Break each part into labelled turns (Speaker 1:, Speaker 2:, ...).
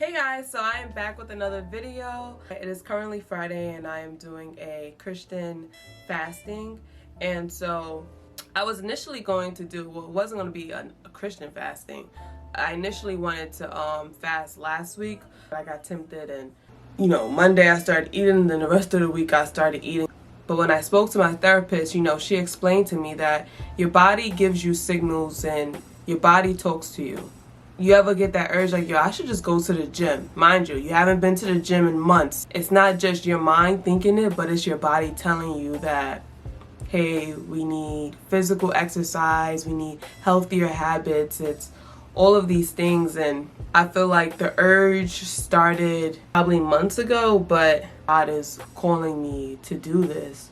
Speaker 1: Hey guys, so I am back with another video. It is currently Friday and I am doing a Christian fasting. And so I was initially going to do, well, it wasn't going to be a Christian fasting. I initially wanted to fast last week, but I got tempted and Monday I started eating, and then the rest of the week I started eating. But when I spoke to my therapist, she explained to me that your body gives you signals and your body talks to you. You ever get that urge like, yo, I should just go to the gym? Mind you haven't been to the gym in months. It's not just your mind thinking it, but it's your body telling you that, hey, we need physical exercise, we need healthier habits. It's all of these things, and I feel like the urge started probably months ago, but God is calling me to do this.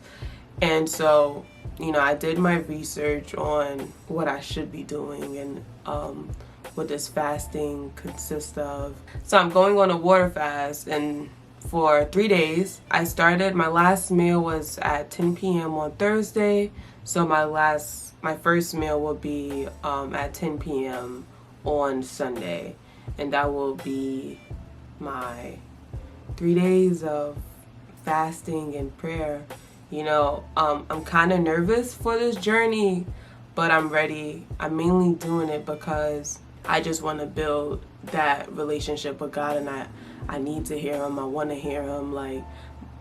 Speaker 1: And so, I did my research on what I should be doing and what this fasting consists of. So I'm going on a water fast, and for 3 days. My last meal was at 10 p.m. on Thursday, so my first meal will be at 10 p.m. on Sunday, and that will be my 3 days of fasting and prayer. I'm kind of nervous for this journey, but I'm ready. I'm mainly doing it because I just want to build that relationship with God, and I need to hear Him. I want to hear Him. Like,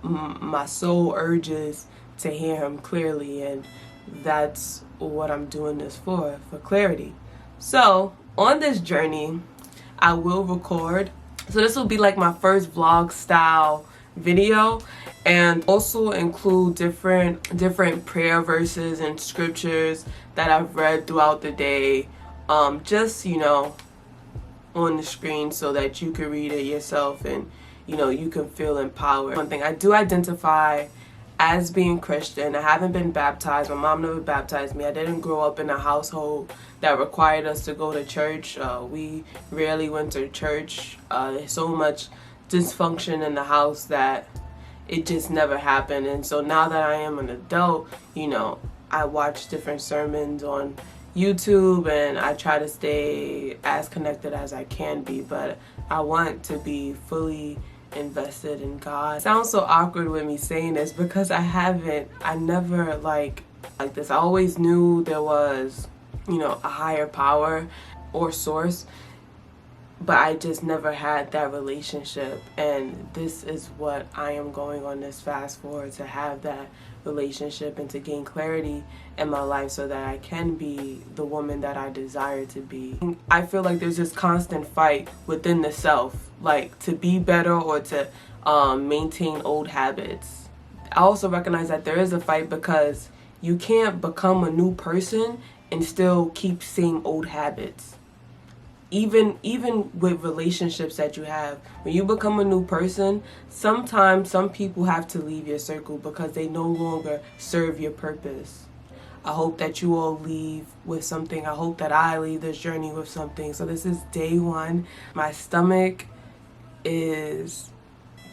Speaker 1: my soul urges to hear Him clearly, and that's what I'm doing this for clarity. So on this journey, I will record. So this will be like my first vlog style video, and also include different prayer verses and scriptures that I've read throughout the day, just on the screen, so that you can read it yourself and you can feel empowered. One thing, I do identify as being Christian. I haven't been baptized. My mom never baptized me. I didn't grow up in a household that required us to go to church. We rarely went to church. There's so much dysfunction in the house that it just never happened. And so now that I am an adult, I watch different sermons on YouTube, and I try to stay as connected as I can be, but I want to be fully invested in God. It sounds so awkward with me saying this because I never like this. I always knew there was, a higher power or source, but I just never had that relationship, and this is what I am going on this fast for, to have that relationship and to gain clarity in my life so that I can be the woman that I desire to be. I feel like there's this constant fight within the self, like to be better or to maintain old habits. I also recognize that there is a fight because you can't become a new person and still keep same old habits. Even with relationships that you have, when you become a new person, sometimes some people have to leave your circle because they no longer serve your purpose. I hope that you all leave with something. I hope that I leave this journey with something. So this is day 1. My stomach is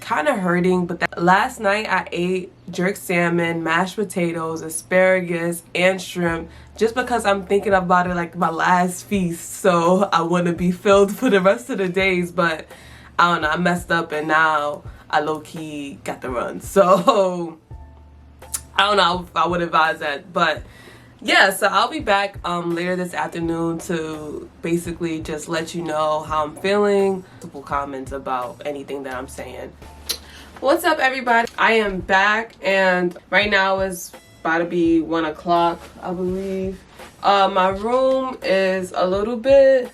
Speaker 1: kind of hurting, but last night I ate jerk salmon, mashed potatoes, asparagus, and shrimp, just because I'm thinking about it like my last feast, so I want to be filled for the rest of the days. But I don't know, I messed up, and now I low-key got the run, so I don't know if I would advise that. But yeah, so I'll be back later this afternoon to basically just let you know how I'm feeling. Multiple comments about anything that I'm saying. What's up, everybody? I am back, and right now it's about to be 1 o'clock, I believe. My room is a little bit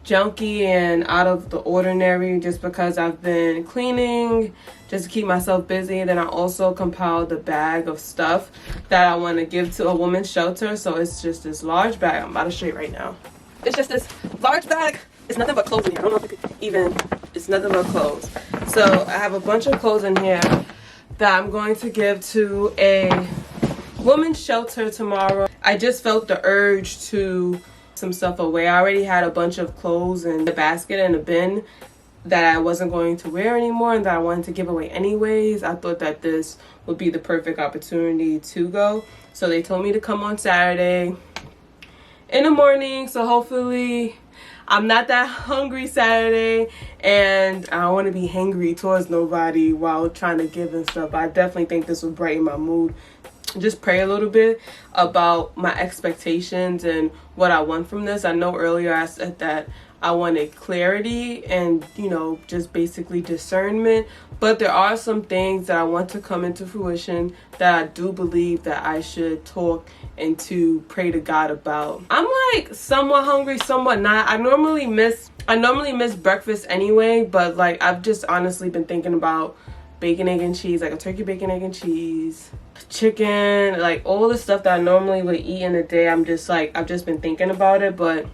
Speaker 1: junky and out of the ordinary just because I've been cleaning just to keep myself busy. And then I also compiled a bag of stuff that I want to give to a women's shelter. So it's just this large bag. I'm about to show you right now. It's just this large bag. It's nothing but clothes in here. I don't know if you could even, it's nothing but clothes. So I have a bunch of clothes in here that I'm going to give to a women's shelter tomorrow. I just felt the urge to some stuff away. I already had a bunch of clothes in the basket and a bin that I wasn't going to wear anymore and that I wanted to give away anyways. I thought that this would be the perfect opportunity to go. So they told me to come on Saturday in the morning. So hopefully I'm not that hungry Saturday, and I don't want to be hangry towards nobody while trying to give and stuff. I definitely think this will brighten my mood. Just pray a little bit about my expectations and what I want from this. I know earlier I said that I wanted clarity and, you know, just basically discernment. But there are some things that I want to come into fruition that I do believe that I should talk and to pray to God about. I'm like somewhat hungry, somewhat not. I normally miss breakfast anyway, but like I've just honestly been thinking about bacon, egg, and cheese, like a turkey, bacon, egg, and cheese, chicken, like all the stuff that I normally would eat in a day. I'm just like, I've just been thinking about it, but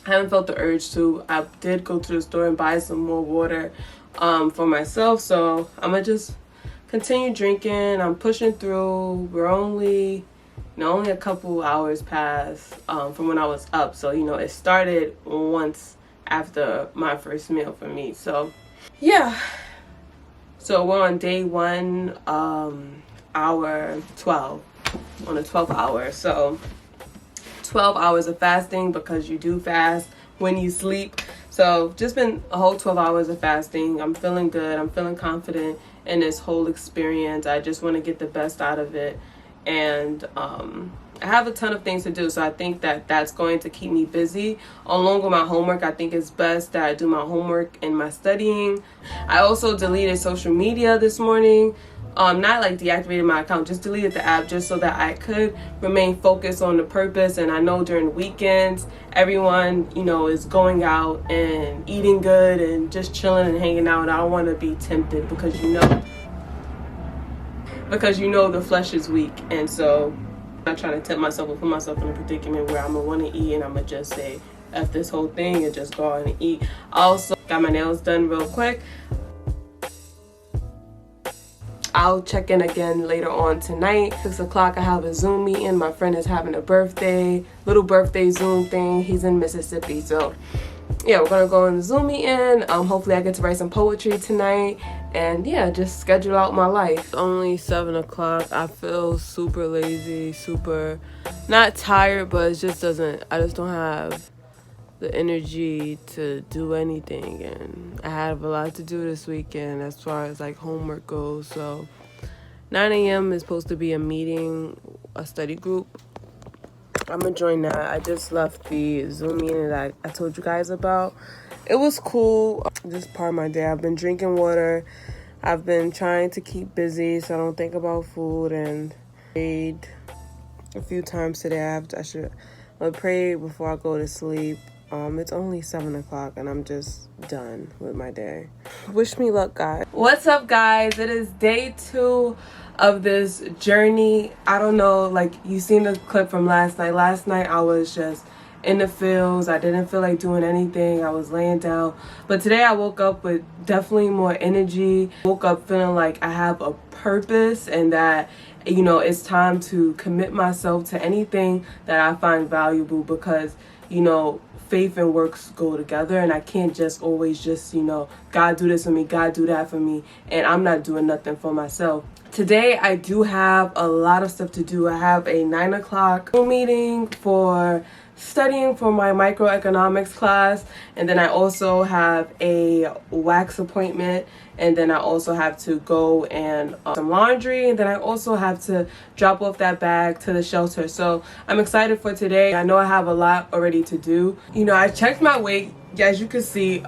Speaker 1: I haven't felt the urge to. I did go to the store and buy some more water for myself, so I'm gonna just continue drinking. I'm pushing through. We're only a couple hours past from when I was up, so you know it started once after my first meal for me. So yeah, so we're on day 1, hour 12, on the 12th hour. So 12 hours of fasting, because you do fast when you sleep. So just been a whole 12 hours of fasting. I'm feeling good. I'm feeling confident in this whole experience. I just want to get the best out of it. And I have a ton of things to do, so I think that that's going to keep me busy. Along with my homework, I think it's best that I do my homework and my studying. I also deleted social media this morning. Not like deactivated my account, just deleted the app just so that I could remain focused on the purpose. And I know during the weekends, everyone, you know, is going out and eating good and just chilling and hanging out. I don't want to be tempted because you know the flesh is weak. And so I'm not trying to tempt myself or put myself in a predicament where I'm gonna want to eat and I'm gonna just say F this whole thing and just go out and eat. I also got my nails done real quick. I'll check in again later on tonight. 6 o'clock, I have a Zoom meeting. My friend is having a little birthday Zoom thing. He's in Mississippi. So yeah, we're gonna go in the Zoom meeting. Hopefully I get to write some poetry tonight. And yeah, just schedule out my life. It's only 7 o'clock. I feel super lazy, super not tired, but it just I just don't have the energy to do anything, and I have a lot to do this weekend as far as like homework goes. So 9 a.m. is supposed to be a meeting, a study group. I'm gonna join that. I just left the Zoom meeting that I told you guys about. It was cool. Just part of my day. I've been drinking water. I've been trying to keep busy so I don't think about food, and prayed a few times today. I'll pray before I go to sleep. It's only 7 o'clock and I'm just done with my day. Wish me luck, guys. What's up, guys? It is day 2 of this journey. I don't know, like you seen the clip from last night. Last night I was just in the fields. I didn't feel like doing anything. I was laying down. But today I woke up with definitely more energy. Woke up feeling like I have a purpose and that, you know, it's time to commit myself to anything that I find valuable, because, you know, faith and works go together, and I can't just always just, you know, God do this for me, God do that for me, and I'm not doing nothing for myself. Today I do have a lot of stuff to do. I have a 9 o'clock meeting for studying for my microeconomics class, and then I also have a wax appointment, and then I also have to go and some laundry, and then I also have to drop off that bag to the shelter. So I'm excited for today. I know I have a lot already to do. You know, I checked my weight. As you can see,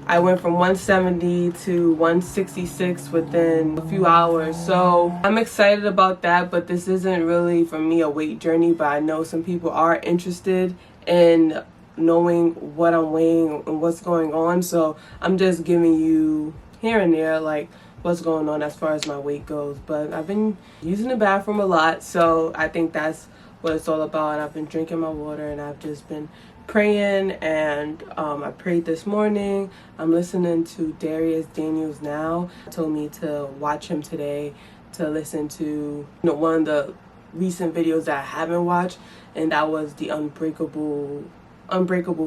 Speaker 1: I went from 170 to 166 within a few hours. So I'm excited about that, but this isn't really for me a weight journey, but I know some people are interested in knowing what I'm weighing and what's going on. So I'm just giving you here and there like what's going on as far as my weight goes. But I've been using the bathroom a lot, so I think that's what it's all about. And I've been drinking my water, and I've just been praying, and I prayed this morning. I'm listening to Darius Daniels now. He told me to watch him today, to listen to, you know, one of the recent videos that I haven't watched, and that was the unbreakable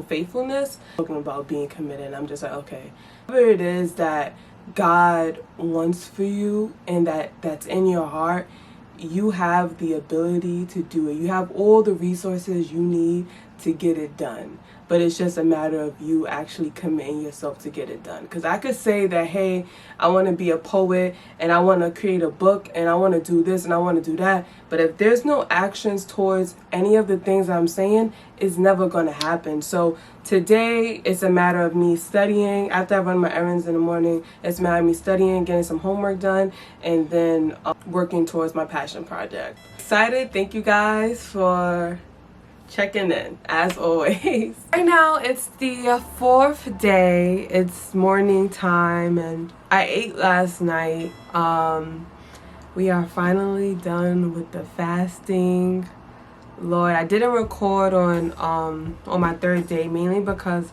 Speaker 1: faithfulness, talking about being committed. And I'm just like, okay, whatever it is that God wants for you and that's in your heart, you have the ability to do it. You have all the resources you need to get it done. But it's just a matter of you actually committing yourself to get it done. Because I could say that, hey, I want to be a poet and I want to create a book and I want to do this and I want to do that. But if there's no actions towards any of the things I'm saying, it's never going to happen. So today, it's a matter of me studying. After I run my errands in the morning, it's a matter of me studying, getting some homework done, and then working towards my passion project. Excited. Thank you guys for checking in, as always. Right now, it's the fourth day. It's morning time, and I ate last night. We are finally done with the fasting. Lord, I didn't record on my third day, mainly because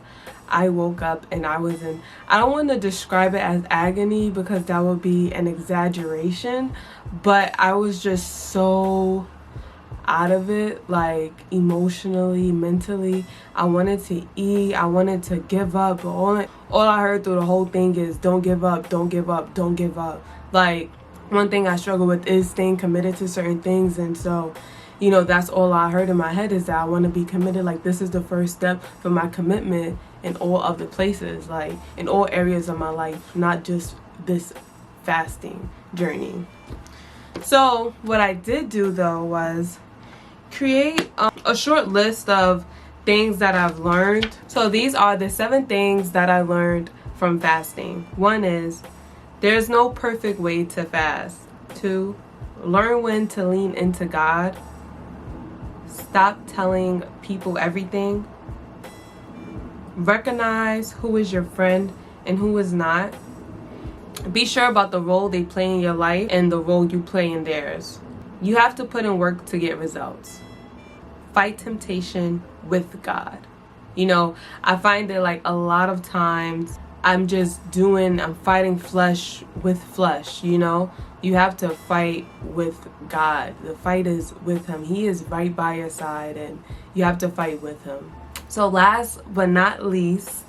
Speaker 1: I woke up and I don't want to describe it as agony because that would be an exaggeration, but I was just so out of it, like emotionally, mentally. I wanted to eat, I wanted to give up, but all I heard through the whole thing is don't give up, don't give up, don't give up. Like, one thing I struggle with is staying committed to certain things, and so, you know, that's all I heard in my head is that I want to be committed. Like, this is the first step for my commitment in all other places, like in all areas of my life, not just this fasting journey. So what I did do though was create a short list of things that I've learned. So these are the 7 things that I learned from fasting. 1 is there's no perfect way to fast. 2, learn when to lean into God. Stop telling people everything. Recognize who is your friend and who is not. Be sure about the role they play in your life and the role you play in theirs. You have to put in work to get results. Fight temptation with God. You know, I find that like a lot of times I'm fighting flesh with flesh, you know. You have to fight with God. The fight is with Him. He is right by your side and you have to fight with Him. So last but not least,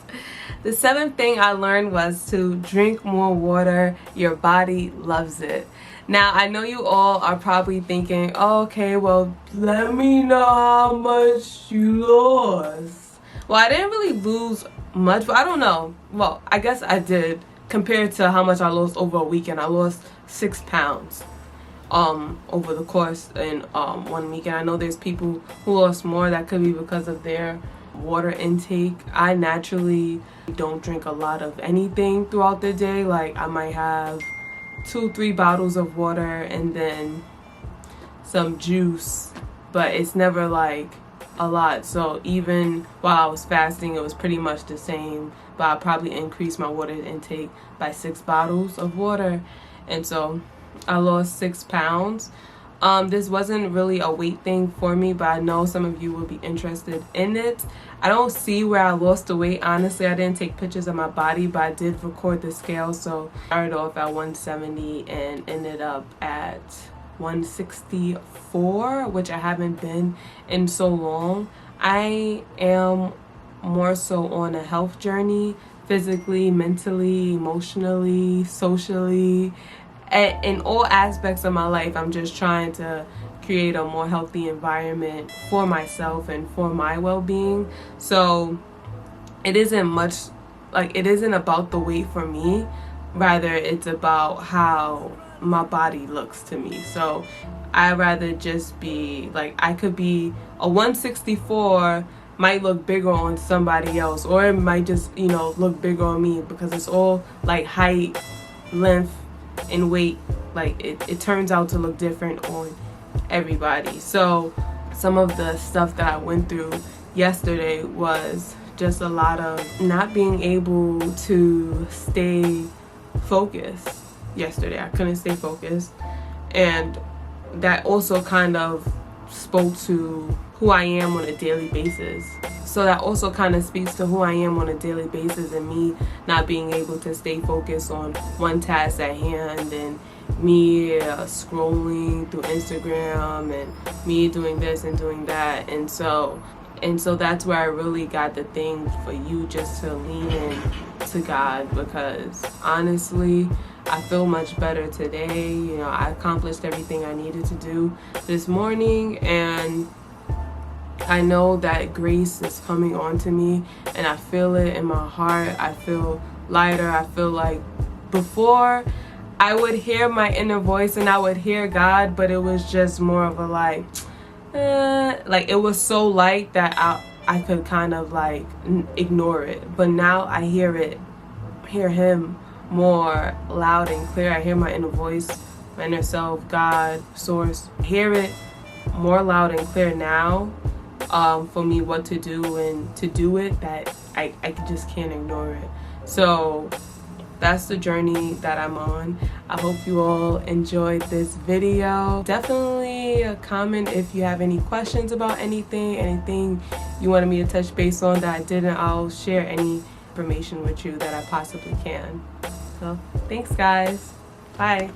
Speaker 1: the 7th thing I learned was to drink more water. Your body loves it. Now, I know you all are probably thinking, oh, okay, well, let me know how much you lost. Well, I didn't really lose much, but I don't know. Well, I guess I did compared to how much I lost over a weekend. I lost 6 pounds over the course in 1 weekend. I know there's people who lost more. That could be because of their water intake. I naturally don't drink a lot of anything throughout the day. Like, I might have 2-3 bottles of water and then some juice, but it's never like a lot. So even while I was fasting, it was pretty much the same, but I probably increased my water intake by 6 bottles of water, and so I lost 6 pounds. This wasn't really a weight thing for me, but I know some of you will be interested in it. I don't see where I lost the weight. Honestly, I didn't take pictures of my body, but I did record the scale. So I started off at 170 and ended up at 164, which I haven't been in so long. I am more so on a health journey, physically, mentally, emotionally, socially. In all aspects of my life, I'm just trying to create a more healthy environment for myself and for my well-being. So it isn't about the weight for me. Rather, it's about how my body looks to me. So I'd rather just be like, I could be a 164 might look bigger on somebody else, or it might just, you know, look bigger on me, because it's all like height, length, and weight. Like it turns out to look different on everybody. So some of the stuff that I went through yesterday was just a lot of not being able to stay focused. Yesterday I couldn't stay focused, and that also kind of spoke to who I am on a daily basis. So that also kind of speaks to who I am on a daily basis, and me not being able to stay focused on one task at hand, and me scrolling through Instagram, and me doing this and doing that. And so that's where I really got the thing for you, just to lean in to God, because honestly, I feel much better today. You know, I accomplished everything I needed to do this morning, and I know that grace is coming onto me, and I feel it in my heart. I feel lighter. I feel like before I would hear my inner voice and I would hear God, but it was just more of a like it was so light that I could kind of like ignore it. But now I hear him more loud and clear. I hear my inner voice, my inner self, God, source. Hear it more loud and clear now, for me what to do and to do it, that I just can't ignore it. So that's the journey that I'm on. I hope you all enjoyed this video. Definitely comment if you have any questions about anything you wanted me to touch base on that I didn't. I'll share any information with you that I possibly can. So thanks guys. Bye.